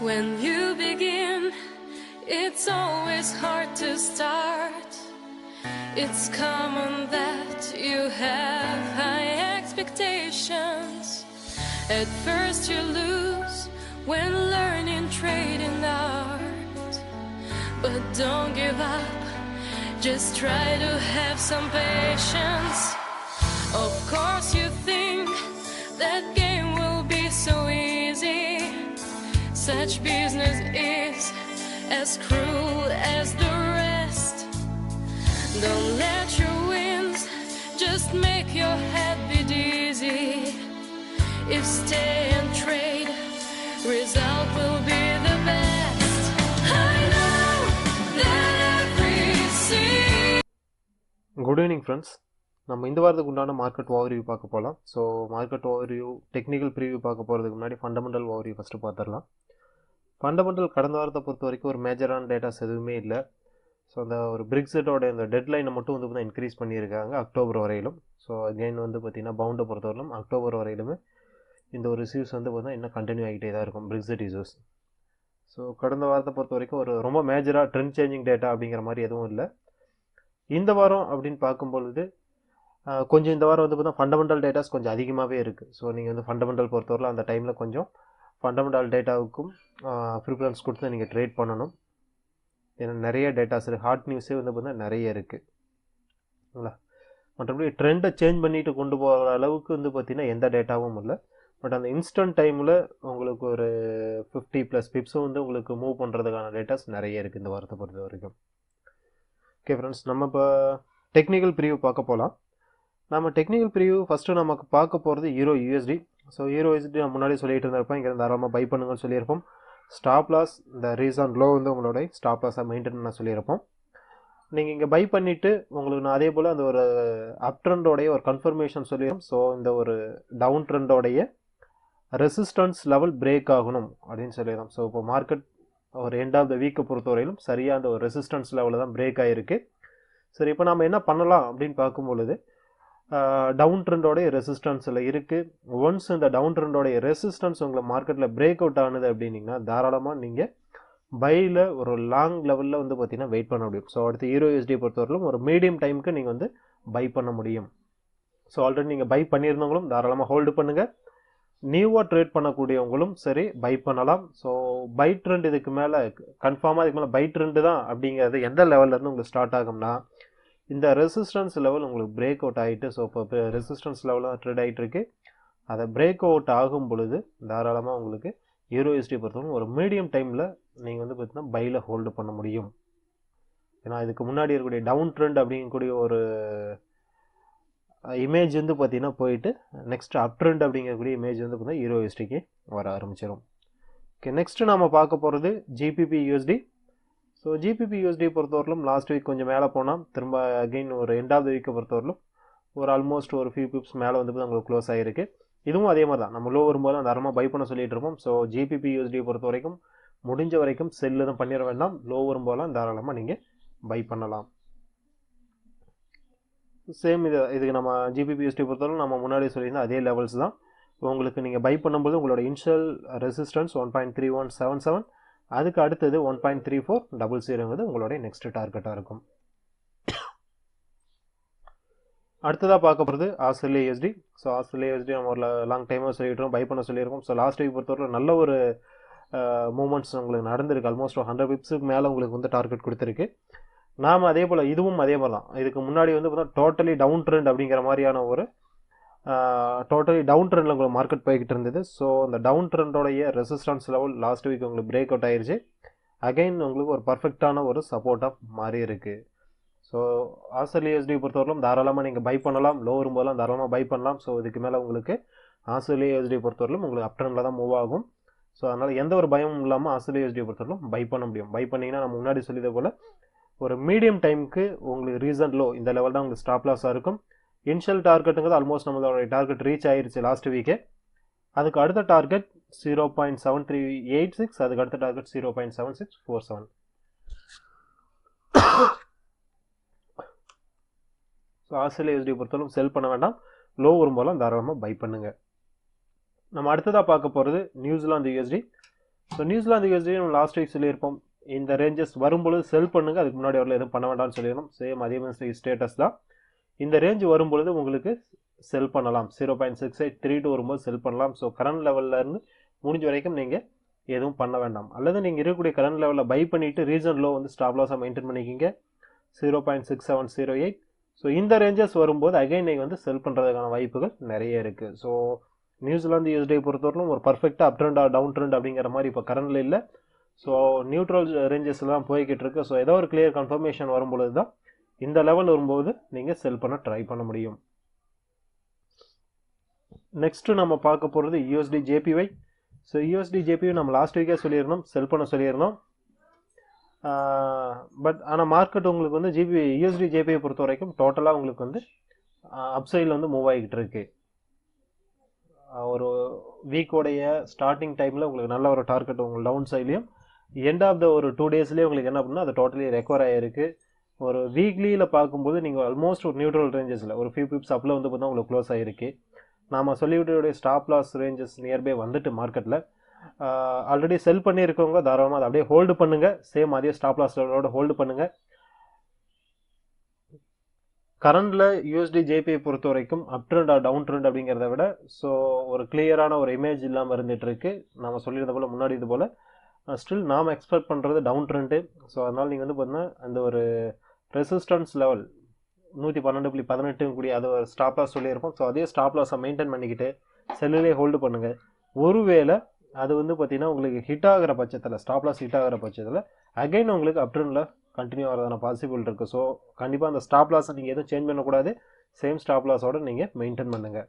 When you begin, it's always hard to start. It's common that you have high expectations. At first you lose when learning trading art. But don't give up, just try to have some patience. Of course you think that game will be so easy. Such business is as cruel as the rest. Don't let your wins just make your head be dizzy. If stay and trade, result will be the best. I know that every scene. Good evening friends. நம்ம இந்த வாரத்துக்கு உண்டான market overview பார்க்க போகலாம். So market overview technical preview பார்க்க போகிறதுக்கு முன்னாடி fundamental overview first பார்த்துடலாம். ஃபண்டமெண்டல் கடந்த வாரத்தை பொறுத்த வரைக்கும் ஒரு மேஜரான டேட்டாஸ் எதுவுமே இல்லை. ஸோ அந்த ஒரு பிரிக்ஸெட்டோட இந்த டெட்லைனை மட்டும் வந்து இன்க்ரீஸ் பண்ணியிருக்காங்க அக்டோபர் வரையிலும். ஸோ அகெயின் வந்து பார்த்திங்கன்னா பவுண்டை பொறுத்தவரையிலும் அக்டோபர் வரையிலுமே இந்த ஒரு இஷ்யூஸ் வந்து பார்த்தீங்கன்னா இன்னும் கண்டினியூ ஆகிட்டே தான் இருக்கும் பிரிக்ஸெட் இஷ்யூஸ். ஸோ கடந்த வாரத்தை பொறுத்த வரைக்கும் ஒரு ரொம்ப மேஜராக ட்ரெண்ட் சேஞ்சிங் டேட்டா அப்படிங்கிற மாதிரி எதுவும் இல்லை. இந்த வாரம் அப்படின்னு பார்க்கும்பொழுது கொஞ்சம் இந்த வாரம் வந்து பார்த்தீங்கன்னா ஃபண்டமெண்டல் டேட்டாஸ் கொஞ்சம் அதிகமாகவே இருக்குது. ஸோ நீங்கள் வந்து ஃபண்டமெண்டல் பொறுத்தவரையில் அந்த டைமில் கொஞ்சம் ஃபண்டமெண்டல் டேட்டாவுக்கும் ப்ரிஃபரன்ஸ் கொடுத்து நீங்கள் ட்ரேட் பண்ணணும். ஏன்னா நிறைய டேட்டாஸ் இருக்குது, ஹாட் நியூஸே வந்து பார்த்தீங்கன்னா நிறைய இருக்குங்களா. மற்றபடி ட்ரெண்டை சேஞ்ச் பண்ணிட்டு கொண்டு போகிற அளவுக்கு வந்து பார்த்திங்கன்னா எந்த டேட்டாவும் இல்லை. பட் அந்த இன்ஸ்டன்ட் டைமில் உங்களுக்கு ஒரு 50+ பிப்ஸும் வந்து உங்களுக்கு மூவ் பண்ணுறதுக்கான டேட்டாஸ் நிறைய இருக்குது இந்த வாரத்தை பொறுத்த வரைக்கும். ஓகே ஃப்ரெண்ட்ஸ், நம்ம இப்போ டெக்னிக்கல் ப்ரிவ்யூ பார்க்க போகலாம். நம்ம டெக்னிக்கல் ப்ரிவ்யூ ஃபஸ்ட்டு நமக்கு பார்க்க போகிறது EURUSD. ஸோ EURUSD நான் முன்னாடி சொல்லிட்டு இருந்திருப்பேன், இங்கே தாராளமாக பை பண்ணுங்கன்னு சொல்லியிருப்போம். ஸ்டாப் லாஸ் இந்த ரீசன் லோ வந்து உங்களோட ஸ்டாப் லாஸாக மெயின்டைன் பண்ண சொல்லியிருப்போம். நீங்கள் இங்கே பை பண்ணிவிட்டு உங்களுக்கு நான் அதே போல் அந்த ஒரு அப் ட்ரெண்டோடைய ஒரு கன்ஃபர்மேஷன் சொல்லியிருப்போம். ஸோ இந்த ஒரு டவுன் ட்ரெண்டோடைய ரெசிஸ்டன்ஸ் லெவல் பிரேக் ஆகணும் அப்படின்னு சொல்லியிருந்தோம். ஸோ இப்போ மார்க்கெட் ஒரு எண்ட் ஆஃப் த வீக்கை பொறுத்தவரையிலும் சரியாக அந்த ஒரு ரெசிஸ்டன்ஸ் லெவலில் தான் பிரேக் ஆகிருக்கு. சரி, இப்போ நம்ம என்ன பண்ணலாம் அப்படின்னு பார்க்கும்பொழுது டவுன் ட்ரெண்டோடைய ரெசிஸ்டன்ஸில் இருக்குது. ஒன்ஸ் இந்த டவுன் ட்ரெண்டோடைய ரெசிஸ்டன்ஸ் உங்களை மார்க்கெட்டில் பிரேக் அவுட் ஆனது அப்படின்னிங்கன்னா தாராளமாக நீங்கள் பையில் ஒரு லாங் லெவலில் வந்து பார்த்திங்கன்னா வெயிட் பண்ண முடியும். ஸோ அடுத்து EURUSD பொறுத்தவரையிலும் ஒரு மீடியம் டைமுக்கு நீங்கள் வந்து பை பண்ண முடியும். ஸோ ஆல்ரெடி நீங்கள் பை பண்ணியிருந்தவங்களும் தாராளமாக ஹோல்டு பண்ணுங்கள். நியூவாக ட்ரேட் பண்ணக்கூடியவங்களும் சரி பை பண்ணலாம். ஸோ பை ட்ரெண்ட் இதுக்கு மேலே கன்ஃபார்மாக இதுக்கு மேலே பை ட்ரெண்டு தான் அப்படிங்கிறது எந்த லெவல்லேருந்து உங்களுக்கு ஸ்டார்ட் ஆகும்னா இந்த ரெசிஸ்டன்ஸ் லெவல் உங்களுக்கு பிரேக் அவுட் ஆகிட்டு, ஸோ இப்போ ரெசிஸ்டன்ஸ் லெவலாக ட்ரேட் ஆகிட்டு இருக்கு. அதை பிரேக் அவுட் ஆகும் பொழுது தாராளமாக உங்களுக்கு EURUSD பொறுத்தவரைக்கும் ஒரு மீடியம் டைமில் நீங்கள் வந்து பார்த்தீங்கன்னா பையில் ஹோல்டு பண்ண முடியும். ஏன்னா இதுக்கு முன்னாடி இருக்கக்கூடிய டவுன் ட்ரெண்ட் அப்படிங்கக்கூடிய ஒரு இமேஜ் வந்து பார்த்தீங்கன்னா போயிட்டு நெக்ஸ்ட் அப் ட்ரெண்ட் அப்படிங்கக்கூடிய இமேஜ் வந்து பார்த்தீங்கன்னா EURUSDக்கு வர ஆரம்பிச்சிடும். ஓகே, நெக்ஸ்ட்டு நம்ம பார்க்க போகிறது GBPUSD. ஸோ GBPUSD பொறுத்தவரையிலும் லாஸ்ட் வீக் கொஞ்சம் மேலே போனால் திரும்ப அகெயின் ஒரு எண்ட் ஆஃப் த வீக்கை பொறுத்தவரையிலும் ஒரு ஆல்மோஸ்ட் ஒரு ஃபியூ பிப்ஸ் மேலே வந்து உங்களுக்கு க்ளோஸ் ஆகிருக்கு. இதுவும் அதே மாதிரி தான், நம்ம லோ வரும்போது அந்த அறமாக பை பண்ண சொல்லிட்டு இருப்போம். ஸோ GBPUSD பொறுத்த வரைக்கும் முடிஞ்ச வரைக்கும் செல்லு தான் பண்ணிட வேண்டாம். லோ வரும்போதெல்லாம் தாராளமாக நீங்கள் பை பண்ணலாம். சேம் இதுக்கு நம்ம GBPUSD பொறுத்தவரைக்கும் நம்ம முன்னாடி சொல்லியிருந்தால் அதே லெவல்ஸ் தான். உங்களுக்கு நீங்கள் பை பண்ணும்போது உங்களோட இனிஷியல் ரெசிஸ்டன்ஸ் 1.3177, அதுக்கு அடுத்தது 1.3400 உங்களுடைய நெக்ஸ்ட் டார்கெட்டாக இருக்கும். அடுத்ததாக பார்க்க போகிறது AUDUSD. ஸோ AUDUSD நம்ம ஒரு லாங் டைமாக சொல்லிட்டு பை பண்ண சொல்லியிருக்கோம். ஸோ லாஸ்ட் வீக் பொறுத்தவரை நல்ல ஒரு மூமெண்ட்ஸ் உங்களுக்கு நடந்திருக்கு. ஆல்மோஸ்ட் 100 பிப்ஸுக்கு மேலே உங்களுக்கு வந்து டார்கெட் கொடுத்துருக்கு. நாம் அதே போல் இதுவும் அதே மாதிரி தான். இதுக்கு முன்னாடி வந்து பார்த்தா டோட்டலி டவுன் ட்ரெண்ட் அப்படிங்கிற மாதிரியான ஒரு டோட்டலி டவுன் ட்ரெண்டில் உங்களுக்கு மார்க்கெட் போய்கிட்டு இருந்தது. ஸோ அந்த டவுன் ட்ரெண்டோடைய ரெசிஸ்டன்ஸ் லெவல் லாஸ்ட் வீக் உங்களுக்கு பிரேக் அவுட் ஆயிடுச்சு. அகைன் உங்களுக்கு ஒரு பர்ஃபெக்டான ஒரு சப்போர்ட்டாக மாறி இருக்குது. ஸோ AUDUSD பொறுத்தவரைக்கும் தாராளமாக நீங்கள் பை பண்ணலாம். லோ வரும்போதெல்லாம் தாராளமாக பை பண்ணலாம். ஸோ இதுக்கு மேலே உங்களுக்கு AUDUSD பொறுத்தவரைக்கும் உங்களுக்கு அப் ட்ரெண்டில் தான் மூவ் ஆகும். ஸோ அதனால் எந்த ஒரு பயமும் இல்லாமல் AUDUSD பொறுத்தவரைக்கும் பை பண்ண முடியும். பை பண்ணிங்கன்னா நம்ம முன்னாடி சொல்லியது போல் ஒரு மீடியம் டைமுக்கு உங்களுக்கு ரீசன்ட் லோ இந்த லெவல் தான் உங்களுக்கு ஸ்டாப் லாஸாக இருக்கும். இனிஷியல் டார்கெட்டுங்கிறது ஆல்மோஸ்ட் நம்மளோட டார்கெட் ரீச் ஆயிருச்சு லாஸ்ட் வீக்கே. அதுக்கு அடுத்த டார்கெட் 0.7386, அதுக்கு அடுத்த டார்கெட் 0.7647. ஸோ AUDUSD பொறுத்தவரைக்கும் செல் பண்ண வேண்டாம். லோ வரும்போதெல்லாம் தாராளமாக பை பண்ணுங்கள். நம்ம அடுத்ததாக பார்க்க போகிறது New Zealand USD. So New Zealand USD நம்ம லாஸ்ட் வீக் சொல்லியிருப்போம், இந்த ரேஞ்சஸ் வரும்பொழுது செல் பண்ணுங்க, அதுக்கு முன்னாடி வரல எதுவும் பண்ண வேண்டாம்னு சொல்லிடணும். சேம் அதே மாதிரி ஸ்டேட்டஸ் தான். இந்த ரேஞ்ச் வரும்பொழுது உங்களுக்கு செல் பண்ணலாம். 0.6832 வரும்போது செல் பண்ணலாம். ஸோ கரண்ட் லெவலில் இருந்து முடிஞ்ச வரைக்கும் நீங்கள் எதுவும் பண்ண வேண்டாம். அல்லது நீங்கள் இருக்கக்கூடிய கரண்ட் லெவலில் பை பண்ணிவிட்டு ரீசன் லோ வந்து ஸ்டாப் லாஸாக மெயின்டைன் பண்ணிக்கிங்க 0.6708. ஸோ இந்த ரேஞ்சஸ் வரும்போது அகைன் நீங்கள் வந்து செல் பண்ணுறதுக்கான வாய்ப்புகள் நிறைய இருக்குது. ஸோ நியூசிலாந்து USD பொறுத்தவரைக்கும் ஒரு பர்ஃபெக்டாக அப் ட்ரெண்ட் டவுன் ட்ரெண்ட் அப்படிங்கிற மாதிரி இப்போ கரண்டில் இல்லை. ஸோ நியூட்ரல் ரேஞ்சஸில் தான் போய்கிட்டு இருக்கு. ஸோ ஏதோ ஒரு கிளியர் கன்ஃபர்மேஷன் வரும்பொழுது தான் இந்த லெவல் வரும்போது நீங்கள் செல் பண்ண ட்ரை பண்ண முடியும். நெக்ஸ்ட்டு நம்ம பார்க்க போகிறது USDJPY. ஸோ USDJPY நம்ம லாஸ்ட் வீக்கே சொல்லியிருந்தோம், செல் பண்ண சொல்லியிருந்தோம். பட் ஆனால் மார்க்கெட் உங்களுக்கு வந்து USDJPY பொறுத்த வரைக்கும் டோட்டலாக உங்களுக்கு வந்து அப்சைடில் வந்து மூவ் ஆகிக்கிட்டு இருக்கு. ஒரு வீக்கோடைய ஸ்டார்டிங் டைமில் உங்களுக்கு நல்ல ஒரு டார்கெட் உங்களுக்கு டவுன் சைட்லையும், எண்ட் ஆஃப் த ஒரு 2 டேஸ்லேயே உங்களுக்கு என்ன பண்ணால் அது டோட்டலி ரெக்கவர் ஆகிருக்கு. ஒரு வீக்லியில் பார்க்கும்போது நீங்கள் ஆல்மோஸ்ட் ஒரு நியூட்ரல் ரேஞ்சஸில் ஒரு ஃபியூ பிப்ஸ் அப்பில் வந்து பார்த்தா உங்களுக்கு க்ளோஸ் ஆகிருக்கு. நாம் சொல்லிவிட்டு ஸ்டாப் லாஸ் ரேஞ்சஸ் நியர்பை வந்துட்டு மார்க்கெட்டில் ஆல்ரெடி செல் பண்ணியிருக்கவங்க தாராளமாக அதை அப்படியே ஹோல்டு பண்ணுங்கள். சேம் அதே ஸ்டாப் லாஸ் லெவலோட ஹோல்டு பண்ணுங்கள். கரண்டில் USDJPY பொறுத்த வரைக்கும் அப் ட்ரெண்ட் டவுன் ட்ரெண்ட் அப்படிங்கிறத விட ஸோ ஒரு கிளியரான ஒரு இமேஜ் இல்லாமல் இருந்துகிட்டு இருக்கு. நம்ம சொல்லியிருந்த போல் முன்னாடி இது போல் ஸ்டில் நாம் எக்ஸ்பெக்ட் பண்ணுறது டவுன் ட்ரெண்டு. ஸோ அதனால் நீங்கள் வந்து பார்த்தீங்கன்னா அந்த ஒரு ரெசிஸ்டன்ஸ் லெவல் 112.18 கூடிய அது ஒரு ஸ்டாப் லாஸ் சொல்லியிருப்போம். ஸோ அதே ஸ்டாப் லாஸை மெயின்டைன் பண்ணிக்கிட்டு செல்லுலேயே ஹோல்டு பண்ணுங்கள். ஒருவேளை அது வந்து பார்த்தீங்கன்னா உங்களுக்கு ஹிட் ஆகிற பட்சத்தில், ஸ்டாப் லாஸ் ஹிட் ஆகிற பட்சத்தில் அகைன் உங்களுக்கு அப் ட்ரெண்டில் கண்டினியூ ஆகிறதான பாசிபிள் இருக்குது. ஸோ கண்டிப்பாக அந்த ஸ்டாப் லாஸை நீங்கள் எதுவும் சேஞ்ச் பண்ணக்கூடாது. சேம் ஸ்டாப் லாஸோடு நீங்கள் மெயின்டைன் பண்ணுங்கள்.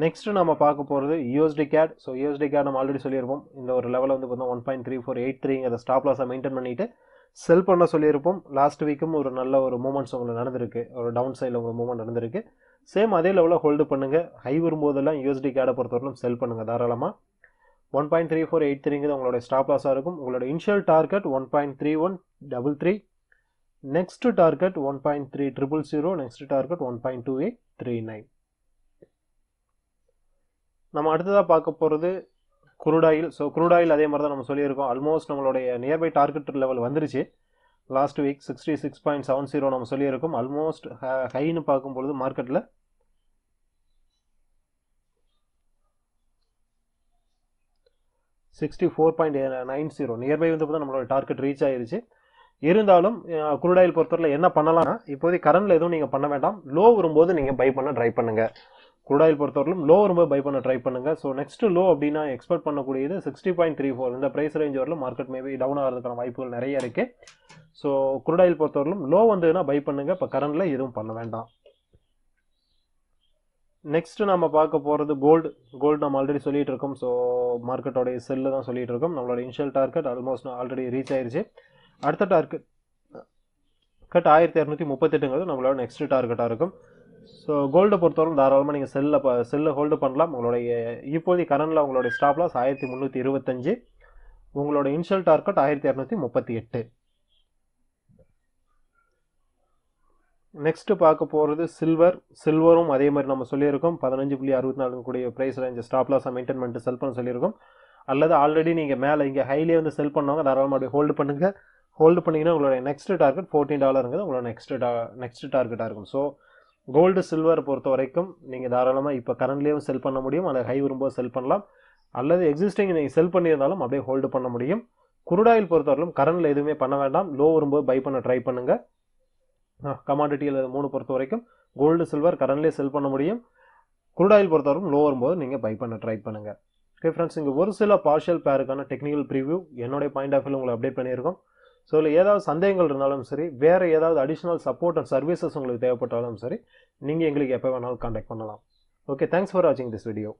நெக்ஸ்ட்டு நம்ம பார்க்க போகிறது USDCAD. ஸோ USDCAD நம்ம ஆல்ரெடி சொல்லியிருப்போம், இந்த ஒரு லெவலில் வந்து பார்த்தீங்கன்னா 1.3483 ஸ்டாப் லாஸை மெயின்டைன் பண்ணிவிட்டு செல் பண்ண சொல்லியிருப்போம். லாஸ்ட் வீக்கும் ஒரு நல்ல ஒரு மூமெண்ட்ஸ் உங்களுக்கு நடந்திருக்கு, ஒரு டவுன் சைடில் உங்களுக்கு மூமெண்ட் நடந்திருக்கு. சேம் அதே லெவலில் ஹோல்டு பண்ணுங்கள். ஹை வரும்போதெல்லாம் USDCAD பொறுத்தவரைக்கும் செல் பண்ணுங்கள் தாராளமாக. 1.3483 உங்களுடைய ஸ்டாப் லாஸாக இருக்கும். உங்களோட initial target 1.3133, next target 1.3000, next target 1.2839. நம்ம அடுத்ததாக பார்க்க போகிறது crude oil. So crude oil அதே மாதிரி தான் நம்ம சொல்லியிருக்கோம். ஆல்மோஸ்ட் நம்மளுடைய நியர்பை டார்கெட் லெவல் வந்துருச்சு. லாஸ்ட் வீக் 66.70 நம்ம சொல்லியிருக்கோம். ஆல்மோஸ்ட் ஹைன்னு பார்க்கும்பொழுது மார்க்கெட்டில் 64.90 நியர்பை வந்து பார்த்தா நம்மளோட டார்கெட் ரீச் ஆயிருச்சு. இருந்தாலும் குரூட் ஆயில் பொறுத்தவரை என்ன பண்ணலாம்னா, இப்போதைக்கு கரண்டில் எதுவும் நீங்கள் பண்ண வேண்டாம். லோ வரும்போது நீங்கள் பை பண்ண ட்ரை பண்ணுங்கள். குரூட் ஆயில் பொறுத்தவரைக்கும் லோ வரும்போது பை பண்ண ட்ரை பண்ணுங்கள். ஸோ நெக்ஸ்ட் லோ அப்படின்னா எக்ஸ்பெக்ட் பண்ணக்கூடியது 60.34. இந்த ப்ரைஸ் ரேஞ்ச் வரலும் மார்க்கெட் மேபி டவுன் ஆகிறதுக்கான வாய்ப்புகள் நிறைய இருக்குது. ஸோ குரூட் ஆயில் பொறுத்தவரைக்கும் லோ வந்ததுன்னா பை பண்ணுங்கள். இப்போ கரண்டில் எதுவும் பண்ண வேண்டாம். நெக்ஸ்ட் நம்ம பார்க்க போகிறது கோல்டு நம்ம ஆல்ரெடி சொல்லிட்டு இருக்கோம். ஸோ மார்க்கெட்டோடைய செல்லு தான் சொல்லிட்டு இருக்கோம். நம்மளோட initial target almost already reach ஆயிருச்சு. அடுத்த டார்கெட் 1238 நம்மளோட நெக்ஸ்ட் டார்கெட்டாக இருக்கும். ஸோ கோல்டை பொறுத்தவரைக்கும் தாராளமாக நீங்கள் செல்லை ஹோல்டு பண்ணலாம். உங்களுடைய இப்போதைக்கு கரண்டில் உங்களுடைய ஸ்டாப் லாஸ் 1325, உங்களோட இனிஷியல் டார்கெட் 1238. நெக்ஸ்ட் பார்க்க போகிறது சில்வரும் அதே மாதிரி நம்ம சொல்லியிருக்கோம் 15.64 கூடிய ப்ரைஸ் ரேஞ்ச் ஸ்டாப் லாஸை மெயின்டைன் பண்ணிட்டு செல் பண்ண சொல்லியிருக்கோம். அல்லது ஆல்ரெடி நீங்கள் மேலே இங்கே ஹைலே வந்து செல் பண்ணவங்க தாராளமாக அப்படி ஹோல்டு பண்ணுங்கள். ஹோல்டு பண்ணிங்கன்னா உங்களுடைய நெக்ஸ்ட் டார்கெட் $14 உங்களோட நெக்ஸ்ட் டார்கெட்டாக இருக்கும். ஸோ கோல்டு சில்வர் பொறுத்த வரைக்கும் நீங்கள் தாராளமாக இப்போ கரண்ட்லேயும் செல் பண்ண முடியும். அதை ஹை வரும்போது செல் பண்ணலாம். அல்லது எக்ஸிஸ்டிங் நீங்கள் செல் பண்ணியிருந்தாலும் அப்படியே ஹோல்டு பண்ண முடியும். குரூட் ஆயில் பொறுத்தவரைக்கும் கரண்டில் எதுவுமே பண்ண வேண்டாம். லோ வரும்போது பை பண்ண ட்ரை பண்ணுங்கள். கமாடிட்டியில் 3 பொறுத்த வரைக்கும் கோல்டு சில்வர் கரண்ட்லேயே செல் பண்ண முடியும். குரூட் ஆயில் பொறுத்தவரைக்கும் லோ வரும்போது நீங்கள் பை பண்ண ட்ரை பண்ணுங்கள். ஓகே ஃப்ரெண்ட்ஸ், இங்கே ஒரு சில பார்ஷியல் பேருக்கான டெக்னிக்கல் ப்ரிவ்யூ என்னுடைய பாயிண்ட் ஆஃப் வியூ உங்களுக்கு அப்டேட் பண்ணியிருக்கோம். ஸோ இல்லை ஏதாவது சந்தேகங்கள் இருந்தாலும் சரி, வேறு ஏதாவது அடிஷ்னல் சப்போர்ட் அண்ட் சர்வீசஸ் உங்களுக்கு தேவைப்பட்டாலும் சரி, நீங்கள் எங்களுக்கு எப்போ வேணாலும் கான்டாக்ட் பண்ணலாம். ஓகே, தேங்க்ஸ் ஃபார் வாட்சிங் திஸ் வீடியோ.